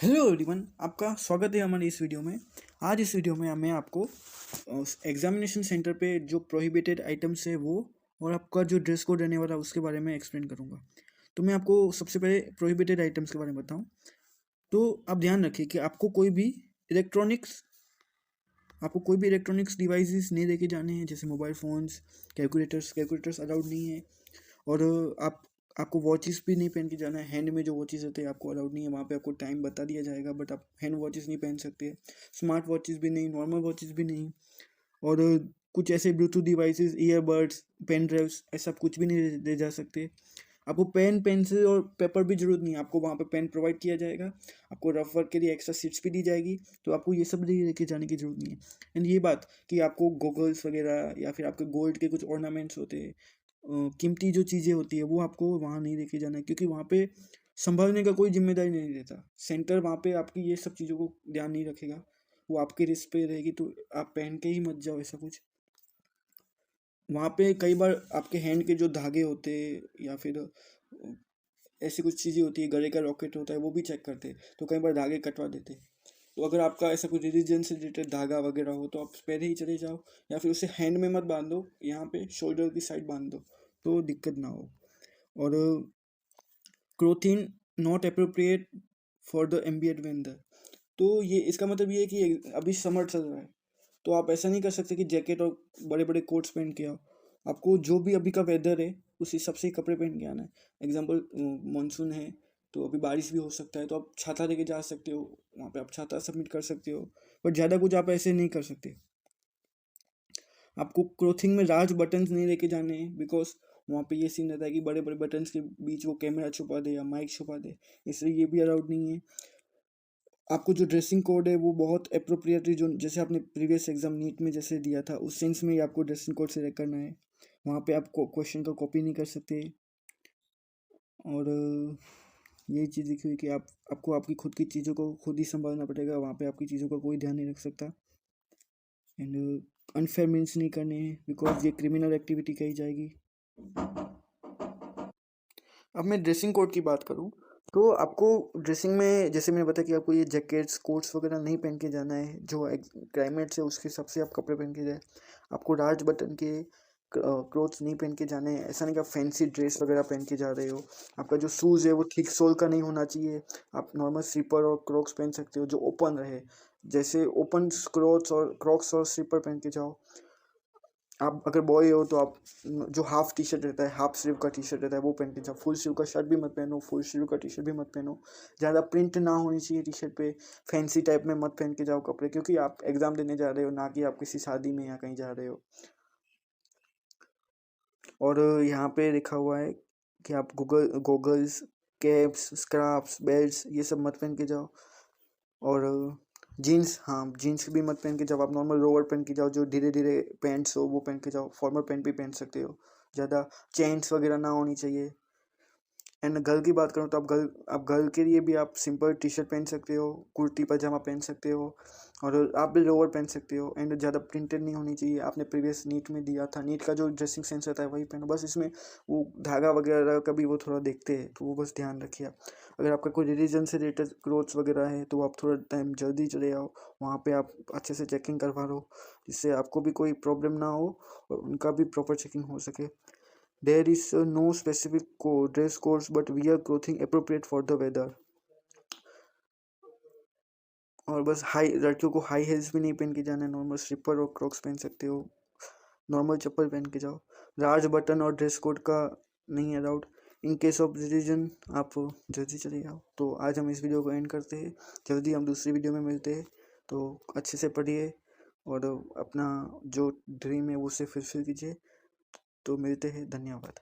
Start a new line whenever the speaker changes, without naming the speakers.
Hello everyone, आपका स्वागत है हमारी इस वीडियो में। आज इस वीडियो में मैं आपको एग्जामिनेशन सेंटर पे जो प्रोहिबिटेड आइटम्स है वो और आपका जो ड्रेस कोड रहने वाला है उसके बारे में एक्सप्लेन करूँगा। तो मैं आपको सबसे पहले प्रोहिबिटेड आइटम्स के बारे में बताऊँ। तो आप ध्यान रखिए कि आपको कोई भी इलेक्ट्रॉनिक्स डिवाइसेस नहीं लेके जाने हैं, जैसे मोबाइल फ़ोन्स, कैलकुलेटर्स अलाउड नहीं है। और आपको वॉचेस भी नहीं पहन के जाना है। हैंड में जो वॉचेस होते हैं आपको अलाउड नहीं है, वहाँ पे आपको टाइम बता दिया जाएगा, बट आप हैंड वॉचेस नहीं पहन सकते। स्मार्ट वॉचेस भी नहीं, नॉर्मल वॉचेस भी नहीं। और कुछ ऐसे Bluetooth devices, earbuds, pen drives, ऐसा कुछ भी नहीं ले जा सकते। आपको पेन, पेंसिल और पेपर भी जरूरत नहीं है, आपको वहाँ पे पेन प्रोवाइड किया जाएगा। आपको रफ वर्क के लिए एक्स्ट्रा सीट्स भी दी जाएगी, तो आपको ये सब लेके जाने की जरूरत नहीं है। एंड ये बात कि आपको गॉगल्स वगैरह या फिर आपके गोल्ड के कुछ ऑर्नामेंट्स होते हैं, कीमती जो चीज़ें होती है वो आपको वहाँ नहीं लेके जाना है, क्योंकि वहाँ पे संभालने का कोई जिम्मेदारी नहीं रहता। सेंटर वहाँ पे आपकी ये सब चीज़ों को ध्यान नहीं रखेगा, वो आपके रिस्क पे रहेगी, तो आप पहन के ही मत जाओ ऐसा कुछ। वहाँ पे कई बार आपके हैंड के जो धागे होते हैं या फिर ऐसी कुछ चीज़ें होती है, गले का रॉकेट होता है, वो भी चेक करते हैं, तो कई बार धागे कटवा देते हैं। तो अगर आपका ऐसा कोई रिलीजन से रिलेटेड धागा वगैरह हो तो आप पहले ही चले जाओ, या फिर उसे हैंड में मत बांध दो, यहाँ पे शोल्डर की साइड बांध दो, तो दिक्कत ना हो। और clothing not appropriate for the ambient weather. तो ये इसका मतलब ये है कि अभी समर चल रहा है, तो आप ऐसा नहीं कर सकते कि जैकेट और बड़े बड़े कोट्स पहन के आओ। आपको जो भी अभी का वेदर है उस हिसाब से ही कपड़े पहन के आना है। एग्जाम्पल, मानसून है तो अभी बारिश भी हो सकता है, तो आप छाता लेके जा सकते हो, वहाँ पे आप छाता सबमिट कर सकते हो, बट ज़्यादा कुछ आप ऐसे नहीं कर सकते। आपको क्लोथिंग में लार्ज बटन्स नहीं लेके जाने हैं, बिकॉज वहाँ पे ये सीन रहता है कि बड़े बड़े बटन्स के बीच वो कैमरा छुपा दे या माइक छुपा दे, इसलिए ये भी अलाउड नहीं है। आपको जो ड्रेसिंग कोड है वो बहुत अप्रोप्रिएटली, जो जैसे आपने प्रीवियस एग्जाम नीट में जैसे दिया था उस सेंस में ही आपको ड्रेसिंग कोड सेलेक्ट करना है। वहाँ पे आप क्वेश्चन का कॉपी नहीं कर सकते। और यही चीज़ लिखी हुई कि आपको आपकी खुद की चीज़ों को खुद ही संभालना पड़ेगा, वहाँ पे आपकी चीज़ों का कोई ध्यान नहीं रख सकता। एंड अनफेयर मीन्स नहीं करने हैं, बिकॉज ये क्रिमिनल एक्टिविटी कही जाएगी। अब मैं ड्रेसिंग कोड की बात करूँ तो आपको ड्रेसिंग में, जैसे मैंने बताया कि आपको ये जैकेट्स कोट्स वगैरह नहीं पहन के जाना है, जो क्लाइमेट से उसके हिसाब से आप कपड़े पहन के जाए। आपको लार्ज बटन के क्लोथ्स नहीं पहन के जाने हैं, ऐसा नहीं कि आप फैंसी ड्रेस वगैरह पहन के जा रहे हो। आपका जो शूज़ है वो थिक सोल का नहीं होना चाहिए। आप नॉर्मल स्लीपर और क्रॉक्स पहन सकते हो जो ओपन रहे, जैसे ओपन क्रॉक्स और स्लीपर पहन के जाओ। आप अगर बॉय हो तो आप जो हाफ टी शर्ट रहता है, हाफ स्लीव का टी शर्ट रहता है वो पहन के जाओ। फुल स्लीव का शर्ट भी मत पहनो, फुल स्लीव का टी शर्ट भी मत पहनो। ज़्यादा प्रिंट ना होनी चाहिए टी शर्ट पे। फैंसी टाइप में मत पहन के जाओ कपड़े, क्योंकि आप एग्ज़ाम देने जा रहे हो, ना कि आप किसी शादी में या कहीं जा रहे हो। और यहाँ पे लिखा हुआ है कि आप गोगल्स, कैप्स, स्क्राफ्स, बेल्ट्स ये सब मत पहन के जाओ। और जीन्स, हाँ जीन्स भी मत पहन के जाओ। आप नॉर्मल लोअर पहन के जाओ, जो धीरे धीरे पैंट्स हो वो पहन के जाओ। फॉर्मल पैंट भी पहन सकते हो, ज़्यादा चेन्स वगैरह ना होनी चाहिए। एंड गर्ल की बात करूँ तो आप गर्ल के लिए भी आप सिंपल टी शर्ट पहन सकते हो, कुर्ती पजामा पहन सकते हो, और आप भी लोअर पहन सकते हो। एंड ज़्यादा प्रिंटेड नहीं होनी चाहिए। आपने प्रीवियस नीट में दिया था, नीट का जो ड्रेसिंग सेंस रहता है वही पहनो, बस इसमें वो धागा वगैरह का भी वो थोड़ा देखते हैं, तो वो बस ध्यान रखिए आप। अगर आपका कोई रिलीजन से रिलेटेड क्लोथ्स वगैरह है तो आप थोड़ा टाइम जल्दी चले आओ, वहाँ पे आप अच्छे से चेकिंग करवा लो, जिससे आपको भी कोई प्रॉब्लम ना हो और उनका भी प्रॉपर चेकिंग हो सके। There is no specific dress codes, but wear clothing appropriate for the weather. और बस हाई लड़कियों को हाई हील्स भी नहीं पहन के जाना है, नॉर्मल स्लीपर और क्रॉक्स पहन सकते हो। नॉर्मल चप्पल पहन के जाओ। लार्ज बटन और ड्रेस कोड का नहीं allowed. In case of religion आप जल्दी चले जाओ। तो आज हम इस वीडियो को एंड करते हैं, जल्दी हम दूसरी वीडियो में मिलते हैं। तो अच्छे से पढ़िए और अपना जो ड्रीम है वो उसे फुलफिल कीजिए। तो मिलते हैं, धन्यवाद।